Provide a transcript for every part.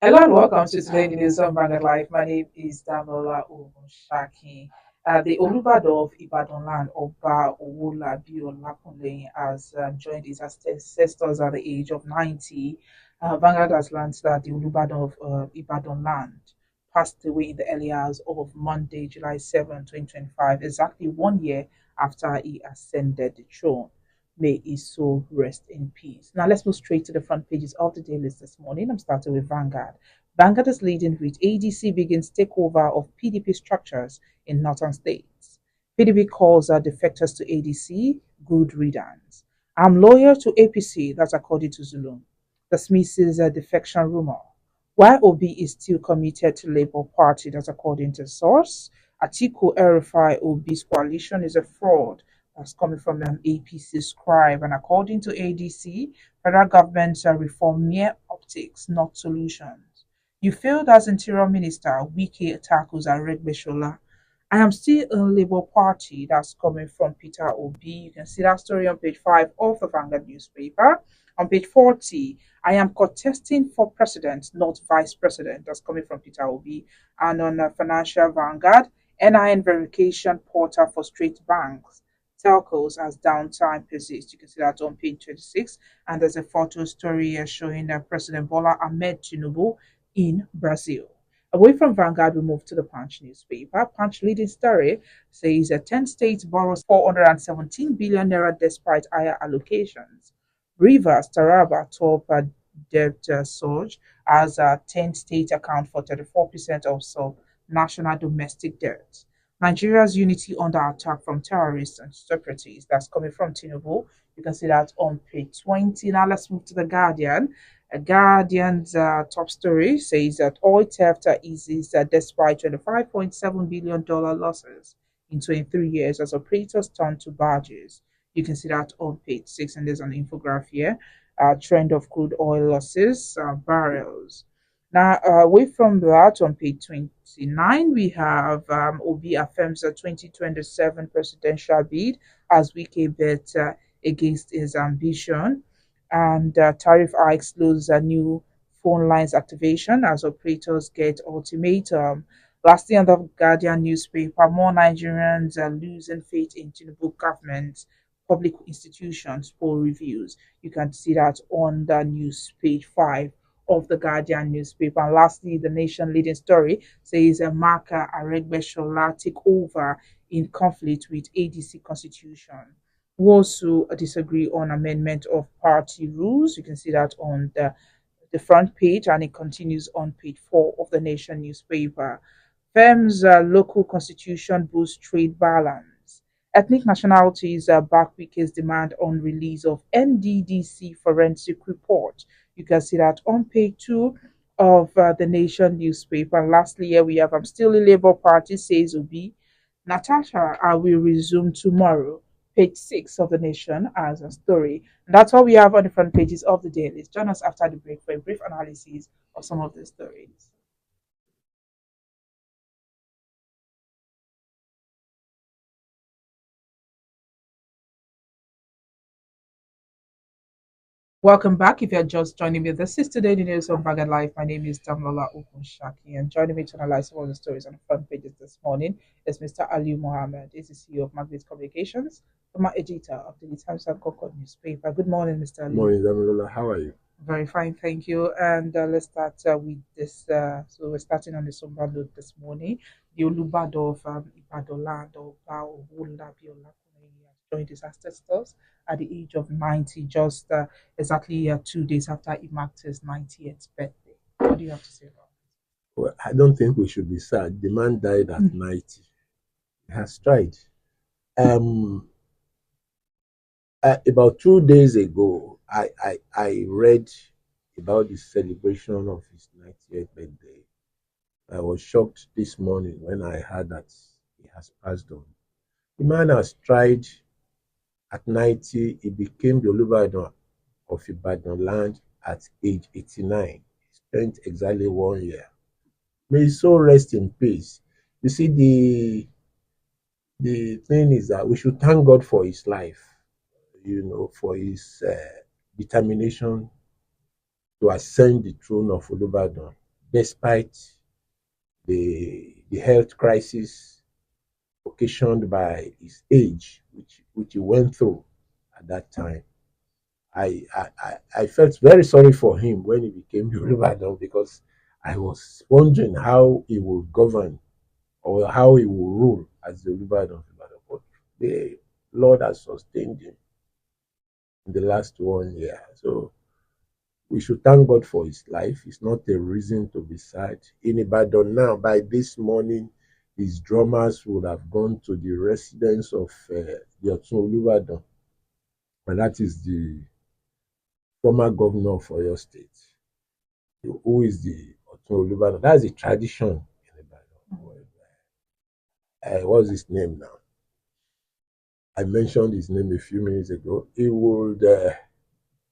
Hello and welcome to today the news on Bangad Life. My name is Damola Ogunshaki. The Olubado of Ibadan land, Oba Owola Biolakunle, has joined his ancestors at the age of 90. Vanguard has learned that the Olubado of Ibadan land passed away in the early hours of Monday, July 7, 2025, exactly 1 year after he ascended the throne. May his soul rest in peace. Now let's move straight to the front pages of the daily list this morning. I'm starting with Vanguard. Vanguard is leading with ADC begins takeover of PDP structures in northern states. PDP calls defectors to ADC good riddance. I'm loyal to APC, that's according to Zulum. Dismisses a defection rumor. While Obi is still committed to Labour Party, that's according to source. Atiku Erifai Obi's coalition is a fraud. That's coming from an APC scribe. And according to ADC, federal government reform mere optics, not solutions. You failed as Interior Minister, Wike tackles Aregbeshola. I am still in Labour Party. That's coming from Peter Obi. You can see that story on page 5 of the Vanguard newspaper. On page 40, I am contesting for president, not vice president. That's coming from Peter Obi. And on Financial Vanguard, NIN verification portal for straight banks telcos as downtime persists. You can see that on page 26. And there's a photo story here showing President Bola Ahmed Tinubu in Brazil. Away from Vanguard, we move to the Punch newspaper. Punch leading story says 10 states borrows 417 billion naira despite higher allocations. Rivers, Taraba top debt surge as 10 states account for 34% of national domestic debt. Nigeria's unity under attack from terrorists and separatists. That's coming from Tinubu. You can see that on page 20. Now let's move to the Guardian. Guardian's top story says that oil theft eases despite $25.7 billion losses in 23 years as operators turn to barges. You can see that on page 6, and there's an infographic here. Trend of crude oil losses, barrels. Now, away from that, on page 29, we have Obi affirms a 2027 presidential bid as Wike bet against his ambition. And tariff hikes lose a new phone lines activation as operators get ultimatum. Lastly, on the Guardian newspaper, more Nigerians are losing faith in Tinubu government, public institutions, poll reviews. You can see that on the news page 5 of the Guardian newspaper. And lastly, the Nation leading story says a marker Aregbeshola take over in conflict with ADC constitution. We also disagree on amendment of party rules. You can see that on the front page, and it continues on page 4 of the Nation newspaper. Firms local constitution boosts trade balance. Ethnic nationalities back week's demand on release of NDDC forensic report. You can see that on page 2 of the Nation newspaper. And lastly, here we have I'm still in Labour Party, says Obi. Natasha, I will resume tomorrow. Page 6 of the Nation as a story. And that's all we have on the front pages of the dailies. Join us after the break for a brief analysis of some of the stories. Welcome back. If you're just joining me, this is today the news on Bagad Life. My name is Damlola Okunshaki, and joining me to analyze some of the stories on the front pages this morning is Mr. Ali Mohammed. He's the CEO of Magnet Communications, former editor of the Times and Concord newspaper. Good morning, Mr. Ali. Morning, Damilola. How are you? Very fine, thank you. And let's start with this. So we're starting on the somber note this morning. The Olubado of Ibadan land of Bao Wula joined his ancestors at the age of 90, just exactly 2 days after he marked his 90th birthday. What do you have to say about Well, I don't think we should be sad. The man died at 90. He has tried. Um, about 2 days ago, I read about the celebration of his 90th birthday. I was shocked this morning when I heard that he has passed on. The man has tried at 90. He became the Olubadan of Ibadan land at age 89. He spent exactly 1 year. May his soul rest in peace. You see, the thing is that we should thank God for his life, for his determination to ascend the throne of Olubadan. despite the health crisis occasioned by his age, which he went through at that time. I felt very sorry for him when he became Yoruba because I was wondering how he would govern or how he will rule as the Olubadan of Ibadan. But the Lord has sustained him in the last 1 year. So we should thank God for his life. It's not a reason to be sad. In Ibadan now, by this morning, his drummers would have gone to the residence of the Otun Olubadan, and that is the former governor of Oyo State, who is the Otun Olubadan. That's a tradition in Ibadan. What's his name now? I mentioned his name a few minutes ago. He would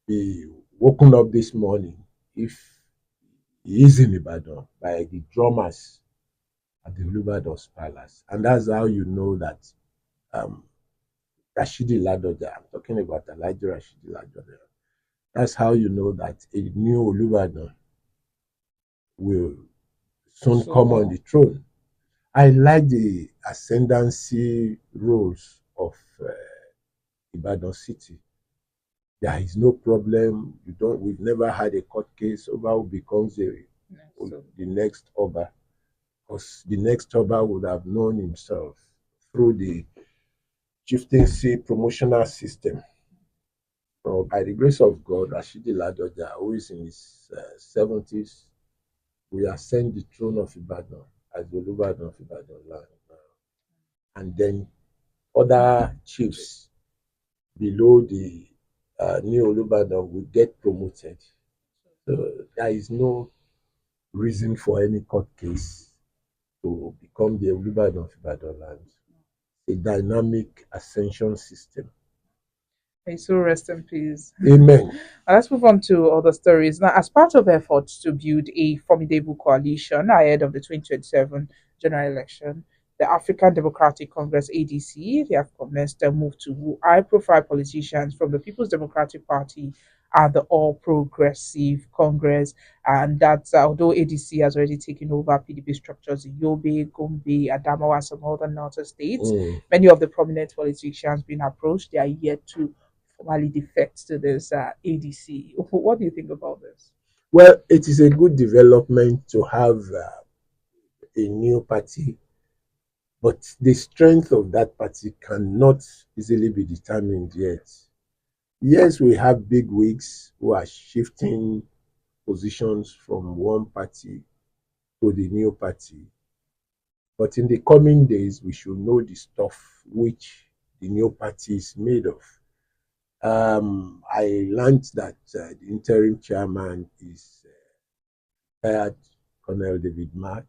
be woken up this morning if he is in Ibadan by the drummers at the Olubadan's palace. And that's how you know that um, Rashidi Ladoja, I'm talking about Elijah Rashidi Ladoja, that's how you know that a new Olubadan will soon come on the throne. I like the ascendancy rules of Ibadan City. There is no problem. We've never had a court case over who becomes the next Oba, because the next Oba would have known himself through the chieftaincy promotional system. So by the grace of God, Rashidi Ladoja, who is in his 70s, will ascend the throne of Ibadan as the Olubadan of Ibadan land. And then other chiefs below the new Olubadan will get promoted. So there is no reason for any court case to become the Olubadan of Ibadan land. A dynamic ascension system. May so rest in peace. Amen. Let's move on to other stories. Now, as part of efforts to build a formidable coalition ahead of the 2027 general election, the African Democratic Congress ADC, they have commenced a move to woo high-profile politicians from the People's Democratic Party and the All Progressive Congress. And that's although ADC has already taken over PDP structures in Yobe, Gombe, Adamawa, and some other northern states, many of the prominent politicians being approached, they are yet to formally defect to this ADC. What do you think about this? Well, it is a good development to have a new party, but the strength of that party cannot easily be determined yet. Yes, we have big wigs who are shifting positions from one party to the new party, but in the coming days, we should know the stuff which the new party is made of. I learned that the interim chairman is retired Colonel David Mark,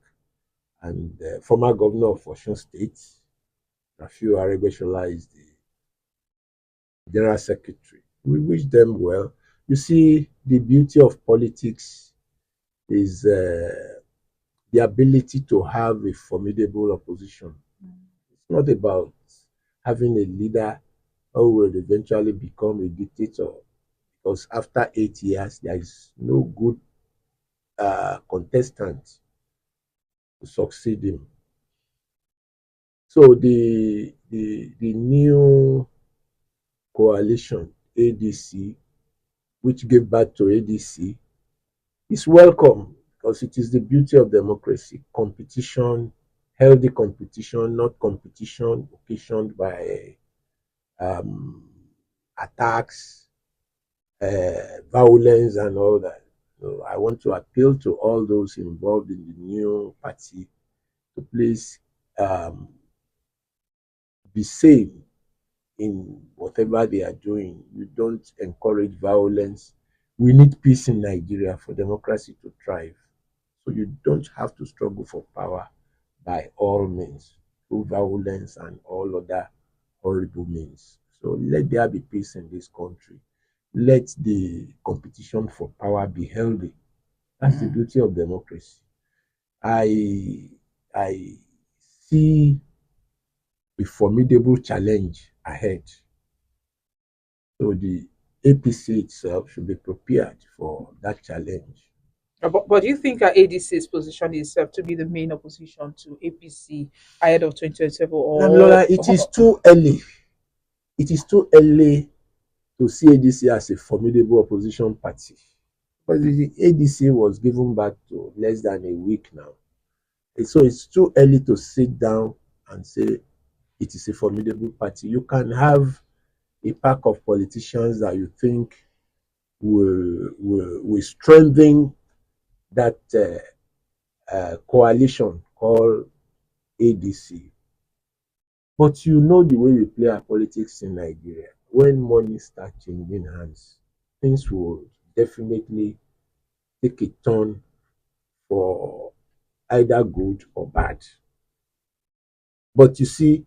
and former governor of Osun State, Rafiu Aregbesola, is the general secretary. We wish them well. You see, the beauty of politics is the ability to have a formidable opposition. It's not about having a leader who will eventually become a dictator, because after 8 years, there is no good contestant to succeed him. So the new coalition ADC, which gave birth to ADC, is welcome because it is the beauty of democracy. Competition, healthy competition, not competition occasioned by um, attacks, violence, and all that. So I want to appeal to all those involved in the new party to please be sane in whatever they are doing. You don't encourage violence. We need peace in Nigeria for democracy to thrive. So you don't have to struggle for power by all means, through violence and all other horrible means. So let there be peace in this country. Let the competition for power be healthy. That's the beauty of democracy. I see a formidable challenge ahead. So the APC itself should be prepared for that challenge. But do you think ADC's position is to be the main opposition to APC ahead of 2027 Lola, it is too early. It is too early to see ADC as a formidable opposition party. But the ADC was given back to less than a week now. So it's too early to sit down and say it is a formidable party. You can have a pack of politicians that you think will strengthen that coalition called ADC. But you know the way we play our politics in Nigeria. When money starts changing hands, things will definitely take a turn for either good or bad. But you see,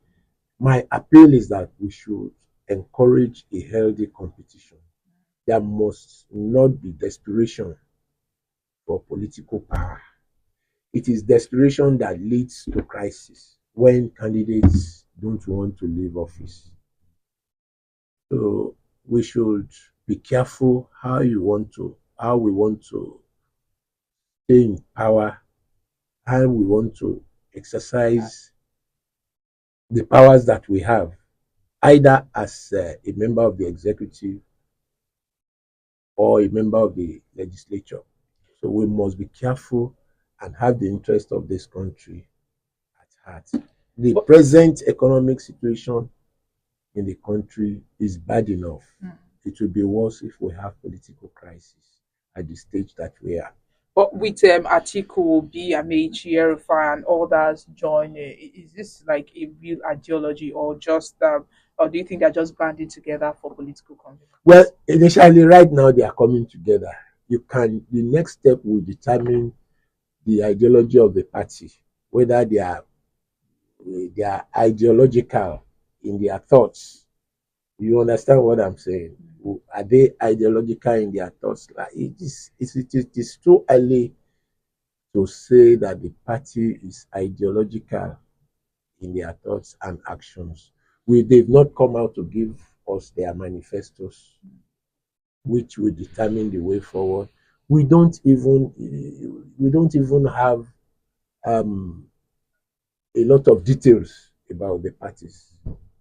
my appeal is that we should encourage a healthy competition. There must not be desperation for political power. It is desperation that leads to crisis when candidates don't want to leave office. So we should be careful how we want to stay in power, how we want to exercise the powers that we have, either as a member of the executive or a member of the legislature. So we must be careful and have the interest of this country at heart. The present economic situation in the country is bad enough. It will be worse if we have political crisis at the stage that we are. But with Atiku, B, Amechi, Erifai, and others join, is this like a real ideology, or just or do you think they're just banding together for political convenience? Well, initially, right now they are coming together. The next step will determine the ideology of the party, whether they are ideological in their thoughts. You understand what I'm saying? Are they ideological in their thoughts? Like it is too early to say that the party is ideological in their thoughts and actions. They've not come out to give us their manifestos, which will determine the way forward. We don't even have um, a lot of details about the parties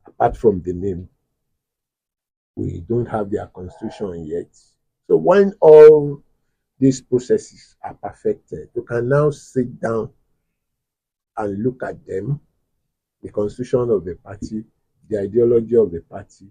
apart from the name. We don't have their constitution yet. So when all these processes are perfected, you can now sit down and look at them, the constitution of the party, the ideology of the party,